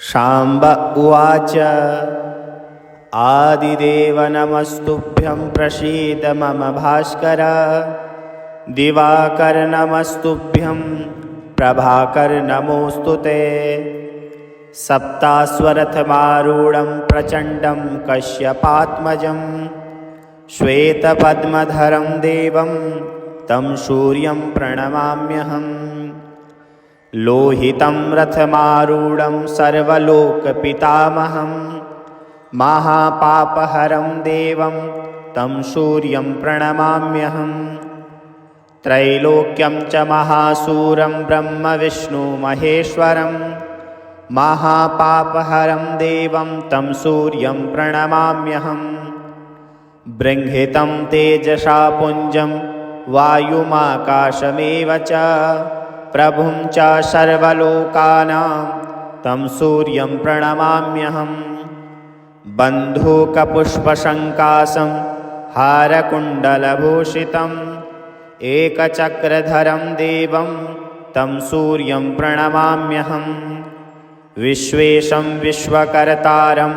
शाम्ब उवाच आदिदेव नमस्तुभ्यं प्रसीद मम भास्कर। दिवाकर नमस्तुभ्यं प्रभाकर नमोऽस्तु ते। सप्तास्वरथमारूढं प्रचण्डं कश्यपात्मजं श्वेतपद्मधरं देवं तं सूर्यं प्रणमाम्यहम्। लोहितं रथमारूढं सर्वलोकपितामहं महापापहरं देवं तं सूर्यं प्रणमाम्यहम्। त्रैलोक्यं च महासूरं ब्रह्मविष्णुमहेश्वरं महापापहरं देवं तं सूर्यं प्रणमाम्यहम्। बृंहितं तेजसा पुञ्जं वायुमाकाशमेव च प्रभुं च सर्वलोकानां तं सूर्यं प्रणमाम्यहम्। बन्धूकपुष्पशङ्कासं हारकुण्डलभूषितम् एकचक्रधरं देवं तं सूर्यं प्रणमाम्यहम्। विश्वेशं विश्वकर्तारं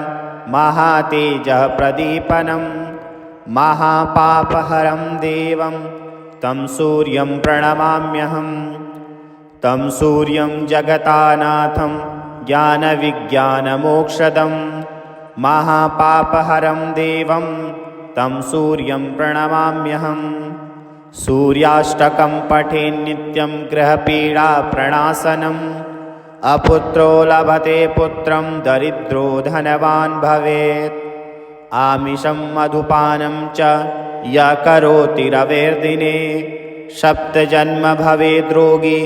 महातेजः प्रदीपनं महापापहरं देवं तं सूर्यं प्रणमाम्यहम्। तं सूर्यं जगतानाथं ज्ञानविज्ञानमोक्षदं महापापहरं देवं तं सूर्यं प्रणमाम्यहम्। सूर्याष्टकं पठेन्नित्यं ग्रहपीडाप्रणाशनम् अपुत्रो लभते पुत्रं दरिद्रो धनवान् भवेत्। आमिषं मधुपानं च य करोति रवेर्दिने सप्तजन्म भवेद् रोगी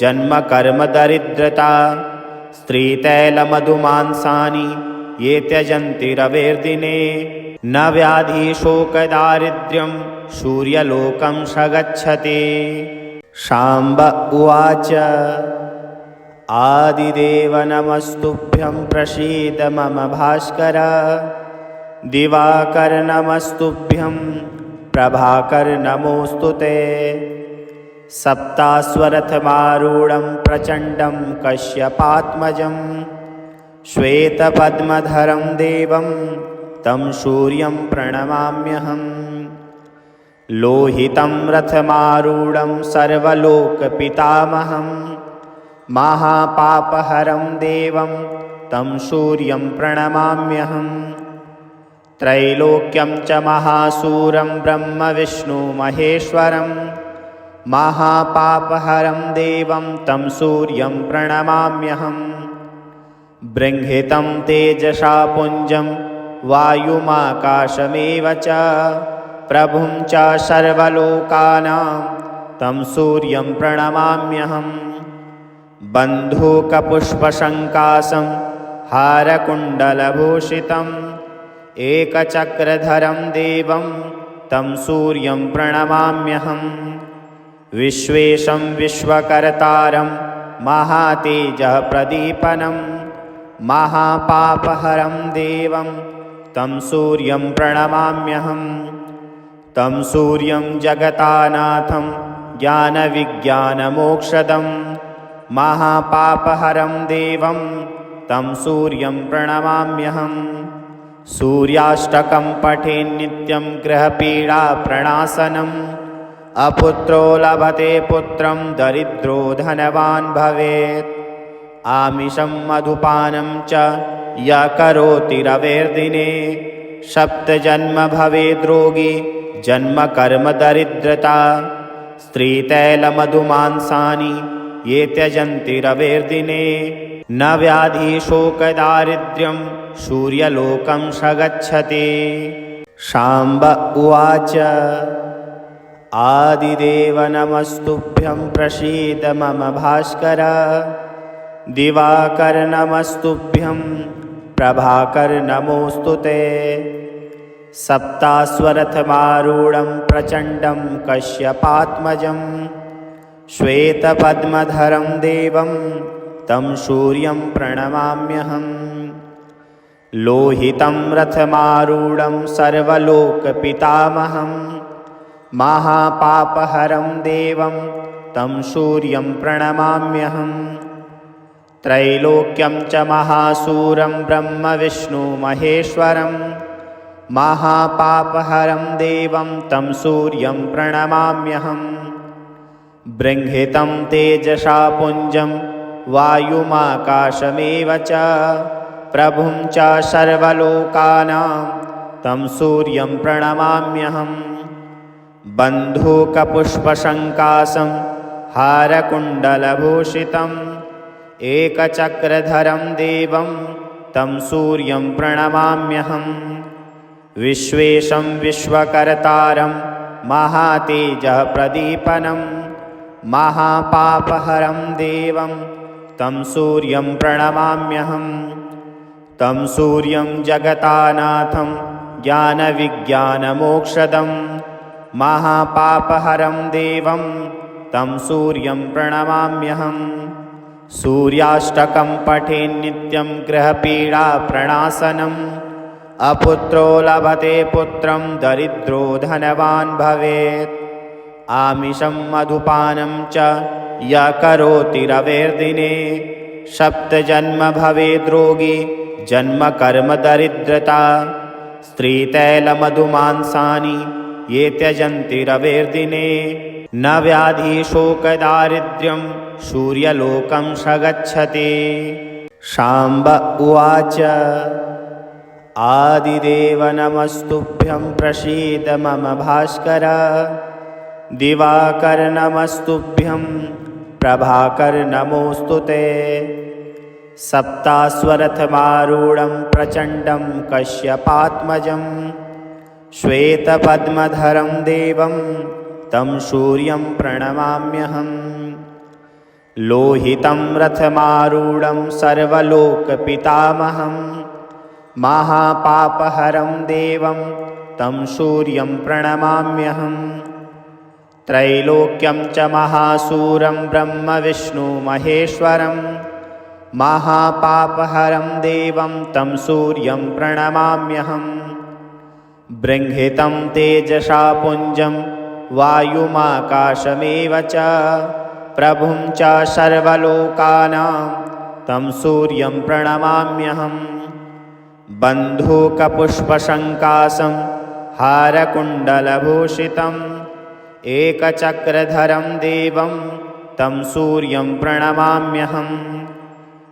जन्म कर्म दरिद्रता। स्त्रीतैलमधुमांसानि ये त्यजन्ति रवेर्दिने न व्याधिशोकदारिद्र्यं सूर्यलोकं स गच्छति। शाम्ब उवाच आदिदेव नमस्तुभ्यं प्रसीद मम भास्कर। दिवाकर नमस्तुभ्यं प्रभाकर नमोऽस्तु ते। सप्तास्वरथमारूढं प्रचण्डं कश्यपात्मजं श्वेतपद्मधरं देवं तं सूर्यं प्रणमाम्यहम्। लोहितं रथमारूढं सर्वलोकपितामहं महापापहरं देवं तं सूर्यं प्रणमाम्यहम्। त्रैलोक्यं च महासूरं ब्रह्मविष्णुमहेश्वरं महापापहरं देवं तं सूर्यं प्रणमाम्यहम्। बृंहितं तेजसा पुञ्जं वायुमाकाशमेव च प्रभुं च सर्वलोकानां तं सूर्यं प्रणमाम्यहम्। बन्धूकपुष्पशङ्कासं हारकुण्डलभूषितम् एकचक्रधरं देवं तं सूर्यं प्रणमाम्यहम्। विश्वेशं विश्वकर्तारं महातेजः प्रदीपनं महापापहरं देवं तं सूर्यं प्रणमाम्यहम्। तं सूर्यं जगतानाथं ज्ञानविज्ञानमोक्षदं महापापहरं देवं तं सूर्यं प्रणमाम्यहम्। सूर्याष्टकं पठेन्नित्यं ग्रहपीडाप्रणाशनम् अपुत्रो लभते पुत्रं दरिद्रो धनवान् भवेत्। आमिषं मधुपानं च य करोति रवेर्दिने सप्तजन्म भवेद् रोगी जन्म कर्म दरिद्रता। स्त्रीतैलमधुमांसानि ये त्यजन्ति रवेर्दिने न व्याधिशोकदारिद्र्यं सूर्यलोकं स गच्छति। शाम्ब उवाच आदिदेव नमस्तुभ्यं प्रसीद मम भास्कर। दिवाकर नमस्तुभ्यं प्रभाकर नमोऽस्तु ते। सप्तास्वरथमारूढं प्रचण्डं कश्यपात्मजं श्वेतपद्मधरं देवं तं सूर्यं प्रणमाम्यहम्। लोहितं रथमारूढं सर्वलोकपितामहं महापापहरं देवं तं सूर्यं प्रणमाम्यहम्। त्रैलोक्यं च महासूरं ब्रह्मविष्णुमहेश्वरं महापापहरं देवं तं सूर्यं प्रणमाम्यहम्। बृंहितं तेजसा पुञ्जं वायुमाकाशमेव च प्रभुं च सर्वलोकानां तं सूर्यं प्रणमाम्यहम्। बन्धूकपुष्पशङ्कासं हारकुण्डलभूषितम् एकचक्रधरं देवं तं सूर्यं प्रणमाम्यहम्। विश्वेशं विश्वकर्तारं महातेजः प्रदीपनं महापापहरं देवं तं सूर्यं प्रणमाम्यहम्। तं सूर्यं जगतानाथं ज्ञानविज्ञानमोक्षदं महापापहरं देवं तं सूर्यं प्रणमाम्यहम्। सूर्याष्टकं पठेन्नित्यं ग्रहपीडाप्रणाशनम् अपुत्रो लभते पुत्रं दरिद्रो धनवान् भवेत्। आमिषं मधुपानं च य करोति रवेर्दिने सप्तजन्म भवेद् रोगी जन्म कर्म दरिद्रता। स्त्रीतैलमधुमांसानि ये त्यजन्ति रवेर्दिने न व्याधिशोकदारिद्र्यं सूर्यलोकं स गच्छति। शाम्ब उवाच आदिदेव नमस्तुभ्यं प्रसीद मम भास्कर। दिवाकर नमस्तुभ्यं प्रभाकर नमोऽस्तु ते। सप्तास्वरथमारूढं प्रचण्डं कश्यपात्मजं श्वेतपद्मधरं देवं तं सूर्यं प्रणमाम्यहम्। लोहितं रथमारूढं सर्वलोकपितामहं महापापहरं देवं तं सूर्यं प्रणमाम्यहम्। त्रैलोक्यं च महासूरं ब्रह्मविष्णुमहेश्वरं महापापहरं देवं तं सूर्यं प्रणमाम्यहम्। बृंहितं तेजसा पुञ्जं वायुमाकाशमेव च प्रभुं च सर्वलोकानां तं सूर्यं प्रणमाम्यहम्। बन्धूकपुष्पशङ्कासं हारकुण्डलभूषितम् एकचक्रधरं देवं तं सूर्यं प्रणमाम्यहम्।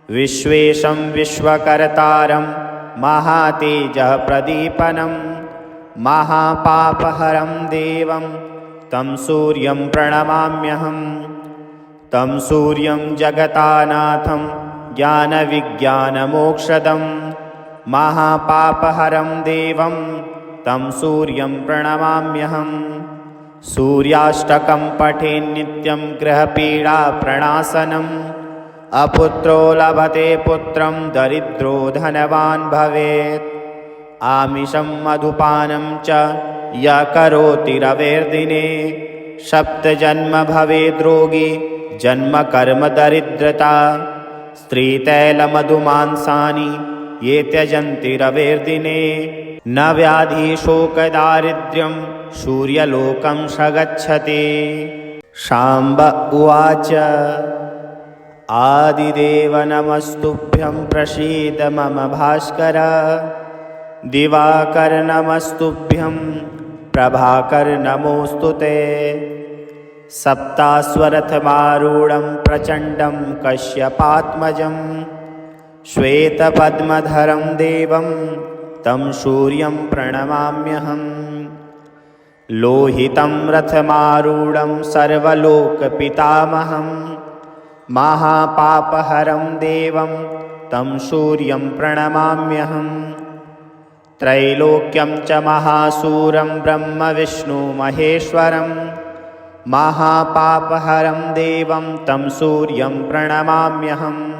विश्वेशं विश्वकर्तारं महातेजः प्रदीपनं महापापहरं देवं तं सूर्यं प्रणमाम्यहम्। तं सूर्यं जगतानाथं ज्ञानविज्ञानमोक्षदं महापापहरं देवं तं सूर्यं प्रणमाम्यहम्। सूर्याष्टकं पठेन्नित्यं ग्रहपीडाप्रणाशनम् अपुत्रो लभते पुत्रं दरिद्रो धनवान् भवेत्। आमिषं मधुपानं च य करोति रवेर्दिने सप्तजन्म भवेद् रोगी जन्म कर्म दरिद्रता। स्त्रीतैलमधुमांसानि ये त्यजन्ति रवेर्दिने न व्याधिशोकदारिद्र्यं सूर्यलोकं स गच्छति। शाम्ब उवाच आदिदेव नमस्तुभ्यं प्रसीद मम भास्कर। दिवाकर नमस्तुभ्यं प्रभाकर नमोऽस्तु ते। सप्तास्वरथमारूढं प्रचण्डं कश्यपात्मजं श्वेतपद्मधरं देवं तं सूर्यं प्रणमाम्यहम्। लोहितं रथमारूढं सर्वलोकपितामहं महापापहरं देवं तं सूर्यं प्रणमाम्यहम्। त्रैलोक्यं च महासूरं ब्रह्मविष्णुमहेश्वरं महापापहरं देवं तं सूर्यं प्रणमाम्यहम्।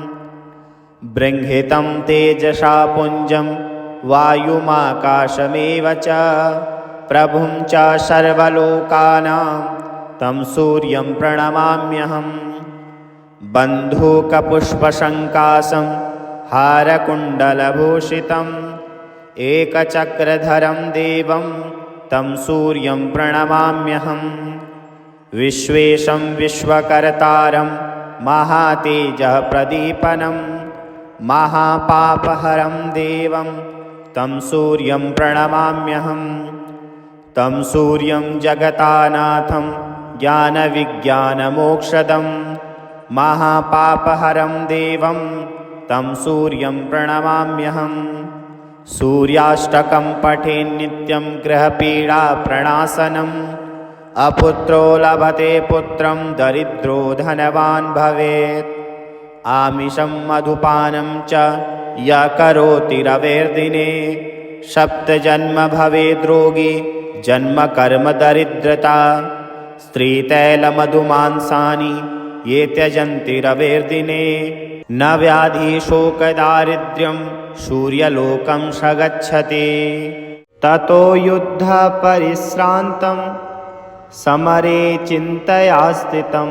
बृंहितं तेजसा पुञ्जं वायुमाकाशमेव च प्रभुं च सर्वलोकानां तं सूर्यं प्रणमाम्यहम्। बन्धूकपुष्पशङ्कासं हारकुण्डलभूषितम् एकचक्रधरं देवं तं सूर्यं प्रणमाम्यहम्। विश्वेशं विश्वकर्तारं महातेजः प्रदीपनं महापापहरं देवं तं सूर्यं प्रणमाम्यहं। तं सूर्यं जगतानाथं ज्ञानविज्ञानमोक्षदं महापापहरं देवं तं सूर्यं प्रणमाम्यहं। सूर्याष्टकं पठेन्नित्यं ग्रहपीडाप्रणाशनम्। अपुत्रो लभते पुत्रं दरिद्रो धनवान् भवेत्। आमिषं मधुपानं च यः करोति रवेर्दिने सप्तजन्म भवेद्रोगी जन्म कर्म दरिद्रता। स्त्रीतैलमधुमांसानि ये त्यजन्ति रवेर्दिने न व्याधिशोकदारिद्र्यं सूर्यलोकं स गच्छति। ततो युद्धपरिश्रान्तं समरे चिन्तया स्थितं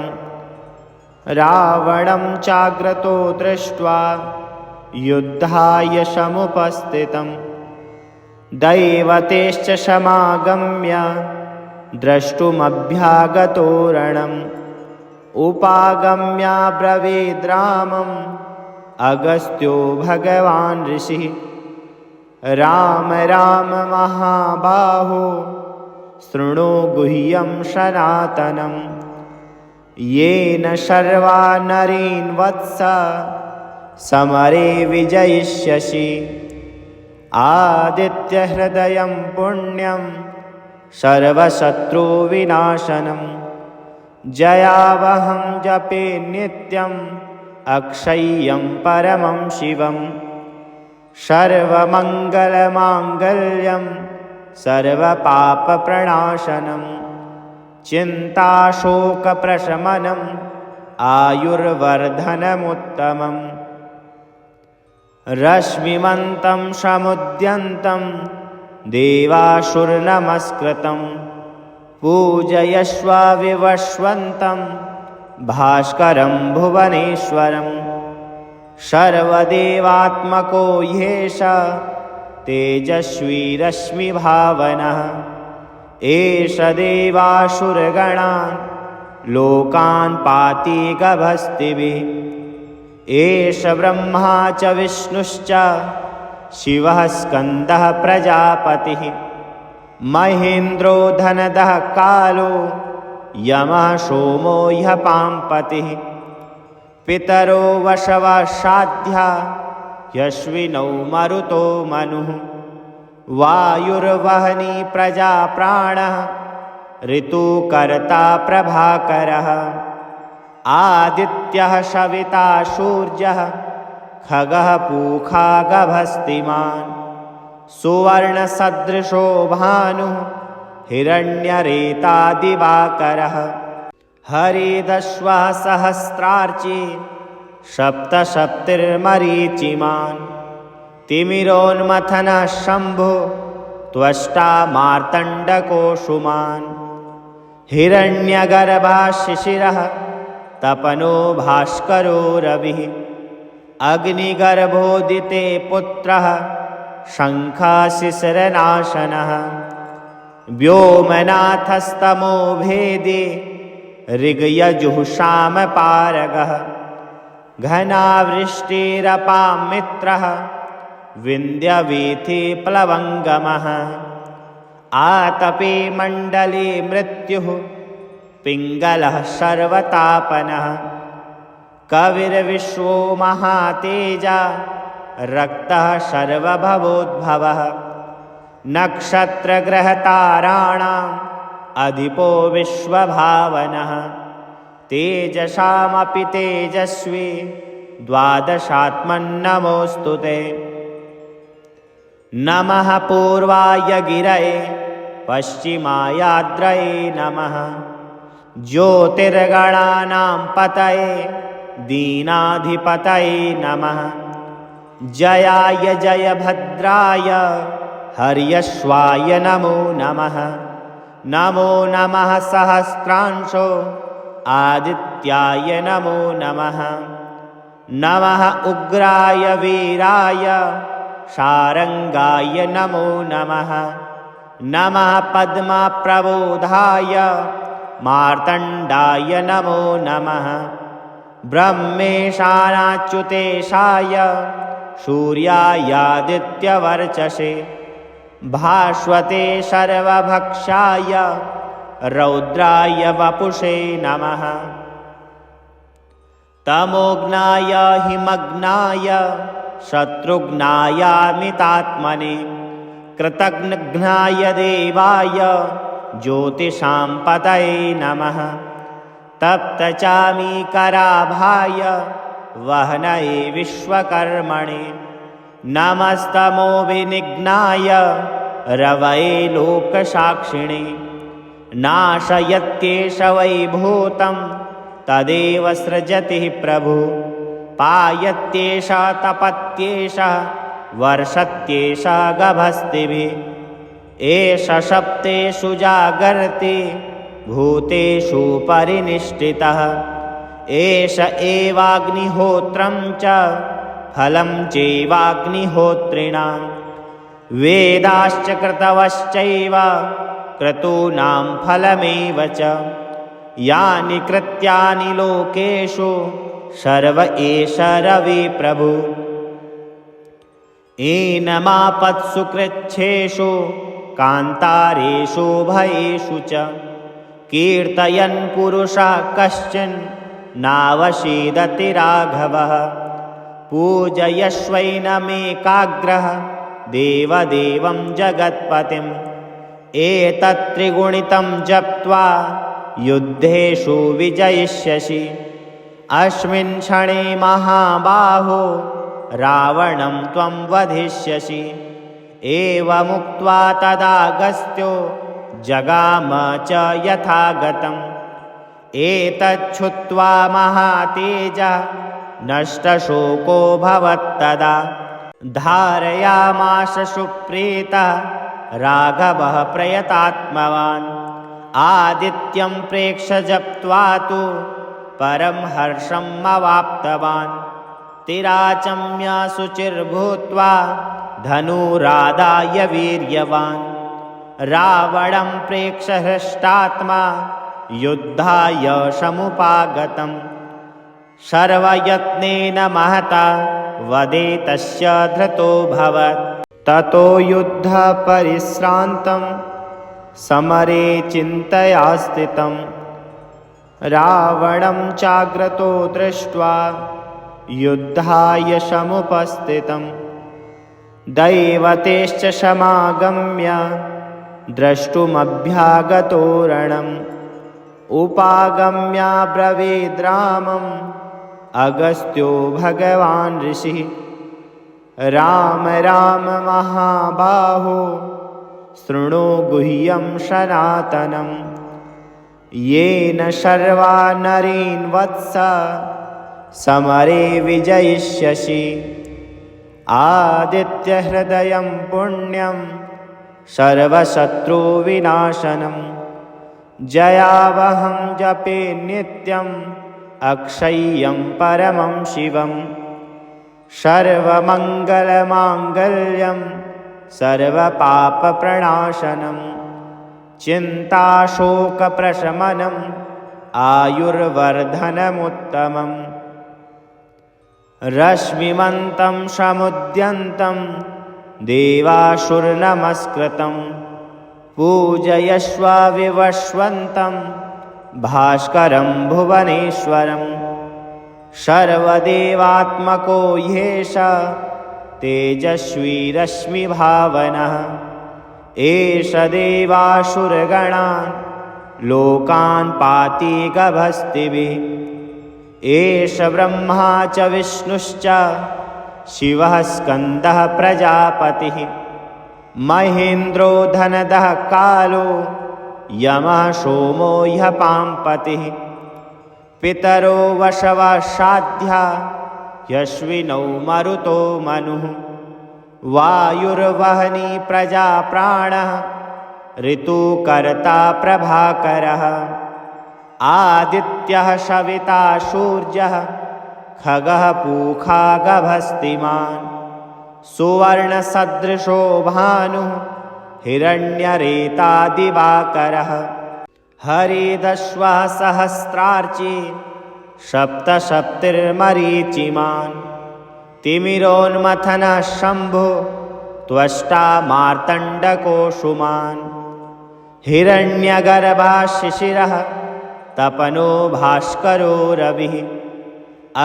रावणं चाग्रतो दृष्ट्वा युद्धाय समुपस्थितं। दैवतेश्च समागम्य द्रष्टुमभ्यागतो रणम्। उपागम्याब्रवीद्रामम् अगस्त्यो भगवान् ऋषिः राम राम महाबाहो शृणु गुह्यं सनातनं। येन सर्वा नरीन् वत्स समरे विजयिष्यसि। आदित्यहृदयं पुण्यं सर्वशत्रुविनाशनं जयावहं जपे नित्यम् अक्षय्यं परमं शिवम्। सर्वमङ्गलमाङ्गल्यं सर्वपापप्रणाशनं चिन्ताशोकप्रशमनम् आयुर्वर्धनमुत्तमम्। रश्मिमन्तं समुद्यन्तं देवासुरनमस्कृतं पूजयस्व विवस्वन्तं भास्करं भुवनेश्वरं। सर्वदेवात्मको ह्येष तेजस्वी रश्मिभावनः। एष देवासुरगणान् लोकान् पाति गभस्तिभिः। एष ब्रह्मा च विष्णुश्च शिवः स्कन्दः प्रजापतिः। महेन्द्रो धनदः कालो यमः सोमो ह्यः पाम्पतिः। पितरो वशवः साध्या ह्यश्विनौ मरुतो मनुः। वायुर्वहनी प्रजा प्राणः ऋतुकर्ता प्रभाकरः। आदित्यः सविता सूर्यः खगः पूखा गभस्तिमान्। सुवर्णसदृशो भानुः हिरण्यरेतादिवाकरः। हरिदश्वः सहस्रार्ची सप्तसप्तिर्मरीचिमान्। तिमिरोन्मथनः शम्भो त्वष्टा मार्तण्डकोऽसुमान्। हिरण्यगर्भः शिशिरः तपनो भास्करो रविः। अग्निगर्भोदिते पुत्रः शङ्खशिशिरनाशनः। व्योमनाथस्तमो भेदी ऋग्यजुःसामपारगः। घनावृष्टिरपां मित्रः विन्ध्यवीथिप्लवङ्गमः। आतपे मण्डले मृत्युः पिङ्गलः सर्वतापनः। कविर्विश्वो महातेजा रक्तः सर्वभवोद्भवः। नक्षत्रग्रहताराणाम् अधिपो विश्वभावनः। तेजसामपि तेजस्वी द्वादशात्मन्नमोऽस्तु ते। नमः पूर्वाय गिरये पश्चिमायाद्रये नमः। ज्योतिर्गणानां पतये दीनाधिपतये नमः। जयाय जयभद्राय हर्यश्वाय नमो नमः। नमो नमः सहस्रांशो आदित्याय नमो नमः। नमः उग्राय वीराय शारङ्गाय नमो नमः। नमः पद्मप्रबोधाय मार्तण्डाय नमो नमः। ब्रह्मेशानाच्युतेशाय सूर्यायादित्यवर्चसे भास्वते सर्वभक्षाय रौद्राय वपुषे नमः। तमोघ्नाय हिमग्नाय शत्रुघ्नायामितात्मने कृतघ्नाय देवाय ज्योतिषां पतये नमः। तप्तचामीकराभाय वह्नये विश्वकर्मणे नमस्तमोविनिघ्नाय रवये लोकसाक्षिणे नाशयत्येष वैभूतं तदेव सृजति प्रभु पायत्येष तपत्येष वर्षत्येष गभस्तिभिः एष सप्तेषु जागर्ति भूतेषु परिनिष्ठितः एष एवाग्निहोत्रं च फलं चैवाग्निहोत्रिणां वेदाश्च क्रतवश्चैव क्रतूनां फलमेव च यानि कृत्यानि लोकेषु सर्व एष रवि प्रभु एनमापत्सु कृच्छ्रेषु कान्तारेषु भयेषु च कीर्तयन् पुरुषः कश्चिन् नावशीदति राघवः पूजयश्वैनमेकाग्रः देवदेवं जगत्पतिम् एतत्त्रिगुणितं जप्त्वा युद्धेषु विजयिष्यसि अस्मिन् क्षणे महाबाहो रावणं त्वं वधिष्यसि एवमुक्त्वा तदागस्त्यो जगाम च यथागतम् एतच्छ्रुत्वा महातेजः नष्टशोको भवत्तदा धारयामास सुप्रीतः राघवः प्रयतात्मवान् आदित्यं प्रेक्ष्य जप्त्वा तु परं हर्षम् अवाप्तवान् तिराचम्य शुचिर्भूत्वा धनुरादाय वीर्यवान् रावणं प्रेक्ष्य हृष्टात्मा युद्धाय समुपागतम् सर्वयत्नेन महता वदे तस्य धृतोऽभवत् ततो युद्धपरिश्रान्तं समरे चिन्तया स्थितं रावणं चाग्रतो दृष्ट्वा युद्धाय समुपस्थितं दैवतेश्च समागम्य द्रष्टुमभ्यागतो रणम् उपागम्याब्रवीद्रामम् अगस्त्यो भगवान् ऋषिः राम राम महाबाहो शृणु गुह्यं सनातनं येन सर्वा नरीन् वत्स समरे विजयिष्यसि आदित्यहृदयं पुण्यं सर्वशत्रुविनाशनं जयावहं जपे नित्यम् अक्षय्यं परमं शिवं सर्वमङ्गलमाङ्गल्यं सर्वपापप्रणाशनं चिन्ताशोकप्रशमनम् आयुर्वर्धनमुत्तमम् रश्मिमन्तं समुद्यन्तं देवासुरनमस्कृतं पूजयस्व विवस्वन्तं भास्करं भुवनेश्वरं सर्वदेवात्मको ह्येष तेजस्वी रश्मिभावनः एष देवासुरगणान् लोकान् पाति गभस्तिभिः एष ब्रह्मा च विष्णुश्च शिवः स्कन्दः प्रजापतिः महेन्द्रो धनदः कालो यमः सोमो ह्यपाम्पतिः पितरो वशवः साध्या यश्विनौ मरुतो मनुः वायुर्वहनी प्रजाप्राणः ऋतुकर्ता प्रभाकरः आदित्यः सविता सूर्यः खगः पूखा गभस्तिमान् सुवर्णसदृशो भानुः हिरण्यरेता दिवाकरः हरिदश्वः सहस्रार्ची सप्तसप्तिर्मरीचिमान् तिमिरोन्मथनः शम्भो त्वष्टा मार्तण्डकोऽसुमान् हिरण्यगर्भः शिशिरः तपनो भास्करो रविः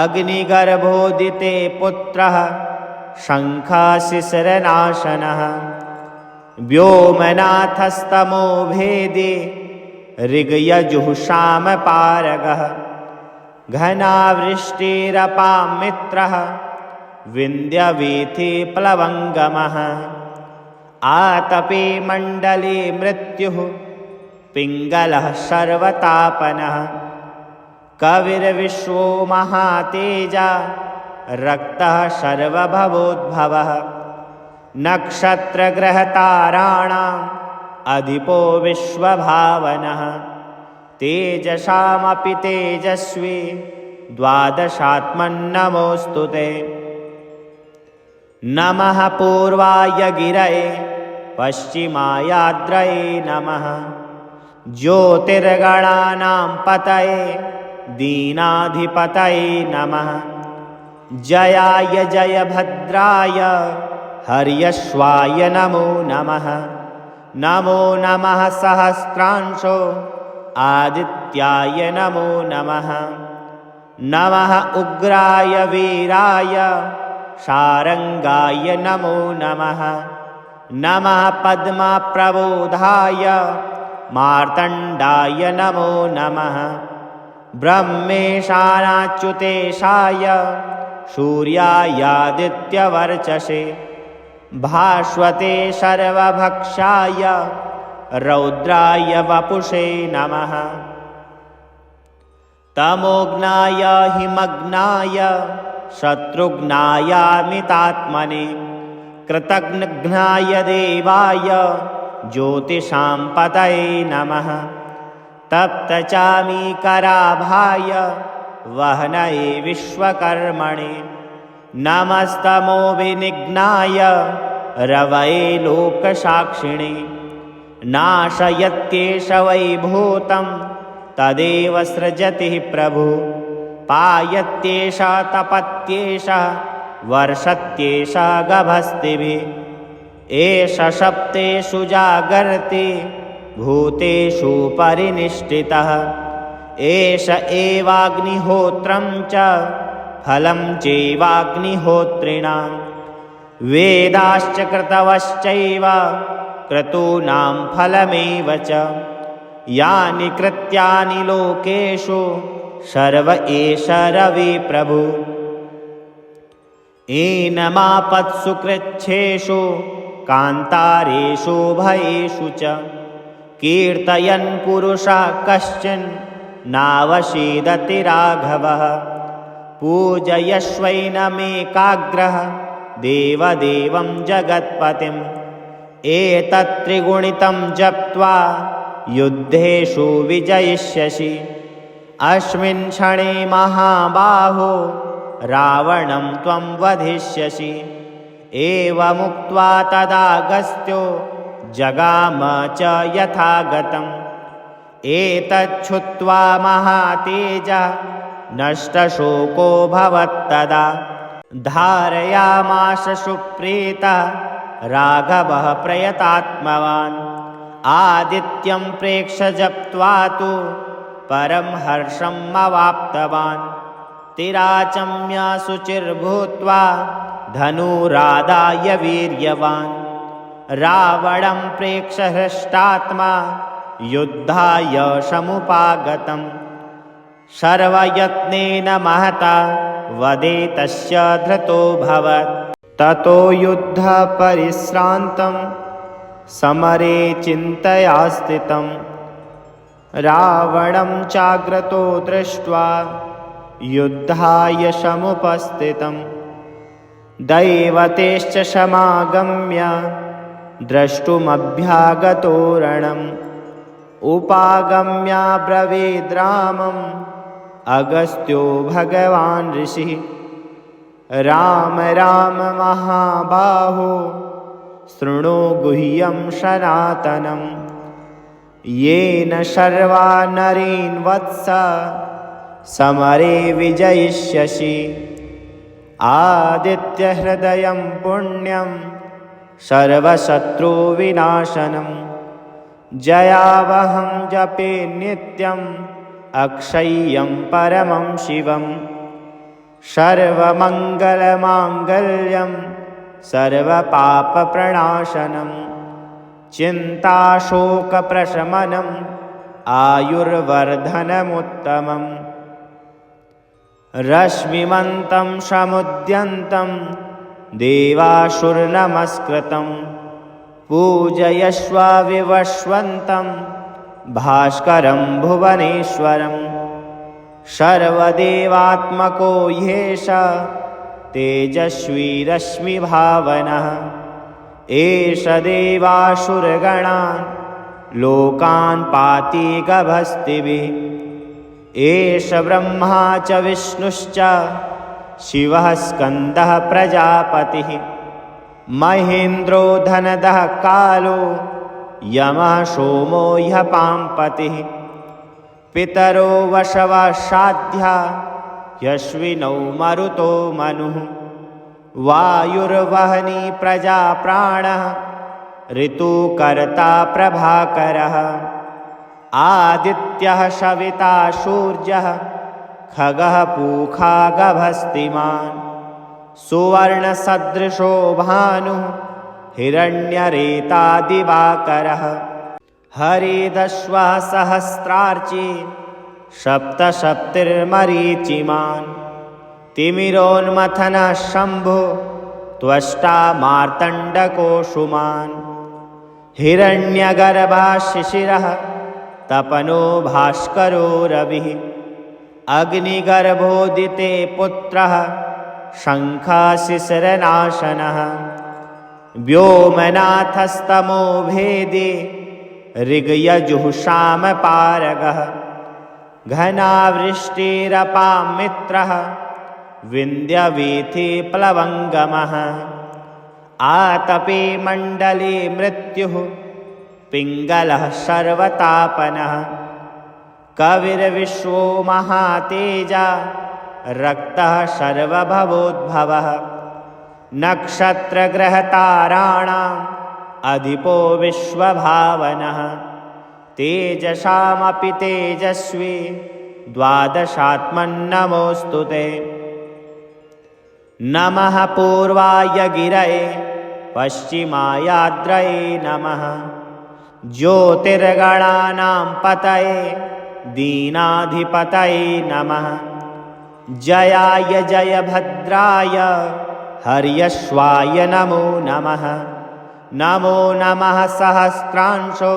अग्निगर्भोदिते पुत्रः शङ्खशिशिरनाशनः व्योमनाथस्तमो भेदे ऋग्यजुःसामपारगः घनावृष्टिरपां मित्रः विन्ध्यवीथिप्लवङ्गमः आतपे मण्डले मृत्युः पिङ्गलः सर्वतापनः कविर्विश्वो महातेजा रक्तः सर्वभवोद्भवः नक्षत्रग्रहताराणाम् अधिपो विश्वभावनः तेजसामपि तेजस्वी द्वादशात्मन्नमोऽस्तु ते नमः पूर्वाय गिरये पश्चिमायाद्रये नमः ज्योतिर्गणानां पतये दीनाधिपतये नमः जयाय जयभद्राय हर्यश्वाय नमो नमः नमो नमः सहस्रांशो आदित्याय नमो नमः नमः उग्राय वीराय शारङ्गाय नमो नमः नमः पद्मप्रबोधाय मार्तण्डाय नमो नमः ब्रह्मेशानाच्युतेशाय सूर्यायादित्यवर्चसे भास्वते सर्वभक्षाय रौद्राय वपुषे नमः तमोघ्नाय हिमग्नाय शत्रुघ्नायामितात्मने कृतघ्नाय देवाय ज्योतिषां पतये नमः तप्तचामीकराभाय वह्नये विश्वकर्मणे नमस्तमो विनिघ्नाय रवये लोकसाक्षिणे नाशयत्येष वै भूतं तदेव सृजति प्रभु पायत्येष तपत्येष वर्षत्येष गभस्तिभिः एष सप्तेषु जागर्ति भूतेषु परिनिष्ठितः एष एवाग्निहोत्रं च फलं चैवाग्निहोत्रिणां वेदाश्च क्रतवश्चैव क्रतूनां फलमेव च यानि कृत्यानि लोकेषु सर्व एष रवि प्रभु एनमापत्सु कृच्छ्रेषु कान्तारेषु भयेषु च कीर्तयन् पुरुषः कश्चन नावसीदति राघवः पूजयश्वैनमेकाग्रः देवदेवं जगत्पतिम् एतत्त्रिगुणितं जप्त्वा युद्धेषु विजयिष्यसि अस्मिन् क्षणे महाबाहो रावणं त्वं वधिष्यसि एवमुक्त्वा तदागस्त्यो जगाम च यथागतम् एतच्छ्रुत्वा महातेजः नष्टशोको भवत्तदा धारयामास सुप्रीतः राघवः प्रयतात्मवान् आदित्यं प्रेक्ष्य जप्त्वा तु परं हर्षम् अवाप्तवान् तिराचम्य शुचिर्भूत्वा धनुरादाय वीर्यवान् रावणं प्रेक्ष्य हृष्टात्मा युद्धाय समुपागतम् सर्वयत्नेन महता वदे तस्य धृतोऽभवत् ततो युद्धपरिश्रान्तं समरे चिन्तया स्थितं रावणं चाग्रतो दृष्ट्वा युद्धाय समुपस्थितं दैवतेश्च समागम्य द्रष्टुमभ्यागतो रणम् उपागम्याब्रवीद्रामम् अगस्त्यो भगवान् ऋषिः राम राम महाबाहो शृणु गुह्यं सनातनं येन सर्वा नरीन् वत्स समरे विजयिष्यसि। आदित्यहृदयं पुण्यं सर्वशत्रुविनाशनं जयावहं जपे नित्यम् अक्षय्यं परमं शिवं। सर्वमङ्गलमाङ्गल्यं सर्वपापप्रणाशनं चिन्ताशोकप्रशमनम् आयुर्वर्धनमुत्तमम्। रश्मिमन्तं समुद्यन्तं देवासुरनमस्कृतं पूजयस्व विवस्वन्तं भास्करं भुवनेश्वरं। सर्वदेवात्मको ह्येष तेजस्वी रश्मिभावनः एष देवासुरगणान् लोकान् पाति गभस्तिभिः। एष ब्रह्मा च विष्णुश्च शिवः स्कन्दः प्रजापतिः महेन्द्रो धनदः कालो यमः सोमो ह्यः पाम्पतिः। पितरो वशवः साध्या यश्विनौ मरुतो मनुः वायुर्वहनी प्रजा प्राणः ऋतुकर्ता प्रभाकरः। आदित्यः सविता सूर्यः खगः पूखा गभस्तिमान् सुवर्णसदृशो भानुः हिरण्यरेता दिवाकरः। हरिदश्वः सहस्रार्ची सप्तसप्तिर्मरीचिमान् तिमिरोन्मथनः शम्भो त्वष्टा मार्तण्डकोऽसुमान्। हिरण्यगर्भः शिशिरः तपनो भास्करो रविः अग्निगर्भोदिते पुत्रः शङ्खशिशिरनाशनः। व्योमनाथस्तमो भेदी ऋग्यजुःसामपारगः घनावृष्टिरपां मित्रः विन्ध्यवीथिप्लवङ्गमः। आतपे मण्डले मृत्युः पिङ्गलः सर्वतापनः कविर्विश्वो महातेजा रक्तः सर्वभवोद्भवः। नक्षत्रग्रहताराणाम् अधिपो विश्वभावनः तेजसामपि तेजस्वी द्वादशात्मन्नमोऽस्तु ते। नमः पूर्वाय गिरये पश्चिमायाद्रये नमः ज्योतिर्गणानां पतये दीनाधिपतये नमः। जयाय जयभद्राय हर्यश्वाय नमो नमः। नमो नमः सहस्रांशो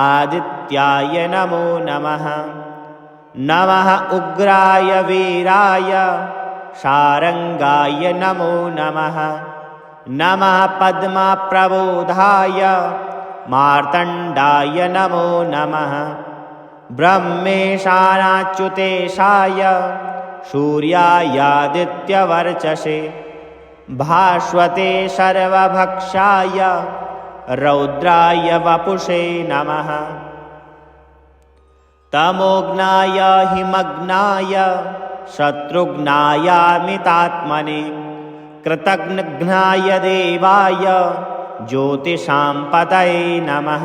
आदित्याय नमो नमः। नमः उग्राय वीराय शारङ्गाय नमो नमः। नमः पद्मप्रबोधाय मार्तण्डाय नमो नमः। ब्रह्मेशानाच्युतेशाय सूर्यायादित्यवर्चसे भास्वते सर्वभक्षाय रौद्राय वपुषे नमः। तमोघ्नाय हिमग्नाय शत्रुघ्नायामितात्मने कृतघ्नाय देवाय ज्योतिषां पतये नमः।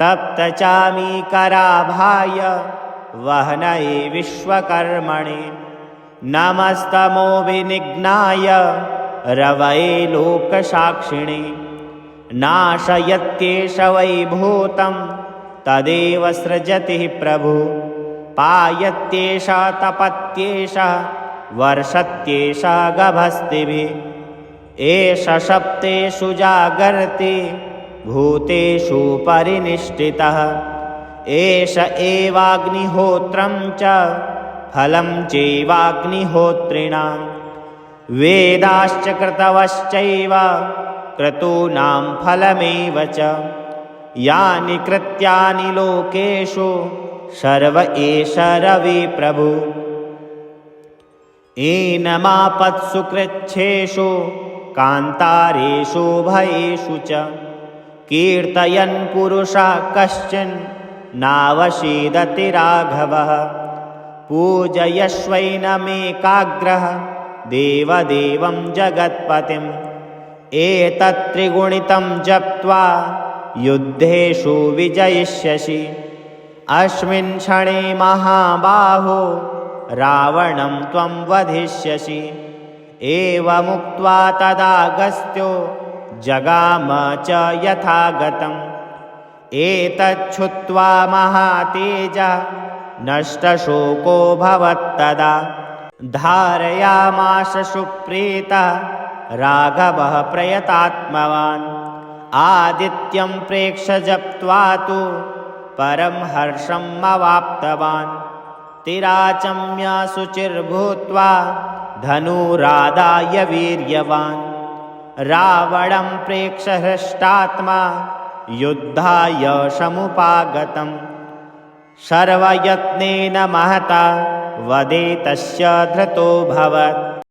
तप्तचामीकराभाय वह्नये विश्वकर्मणे नमस्तमोभिनिघ्नाय रवये लोकसाक्षिणे। नाशयत्येष वैभूतं तदेव सृजति प्रभु पायत्येष तपत्येष वर्षत्येष गभस्तिभिः। एष सप्तेषु जागर्ति भूतेषु परिनिष्ठितः एष एवाग्निहोत्रं च फलं चैवाग्निहोत्रिणां। वेदाश्च कृतवश्चैव क्रतूनां फलमेव च। यानि कृत्यानि लोकेषु सर्व एष रवि प्रभु। एनमापत्सु कृच्छ्रेषु कान्तारेषु भयेषु च कीर्तयन् पुरुषः कश्चिन् नावसीदति राघवः। पूजयश्वैनमेकाग्रः देवदेवं जगत्पतिम् एतत् त्रिगुणितं जप्त्वा युद्धेषु विजयिष्यसि अस्मिन् क्षणे महाबाहो रावणं त्वं वधिष्यसि एवमुक्त्वा तदागस्त्यो जगाम च यथागतम् एतच्छ्रुत्वा महातेजः नष्टशोको भवत्तदा धारयामास सुप्रीतः राघवः प्रयतात्मवान् आदित्यं प्रेक्ष्य जप्त्वा तु परं हर्षम् अवाप्तवान् तिराचम्य शुचिर्भूत्वा धनुरादाय वीर्यवान् रावणं प्रेक्ष्य हृष्टात्मा युद्धाय समुपागतम् सर्वयत्नेन महता वदे तस्य धृतोऽभवत्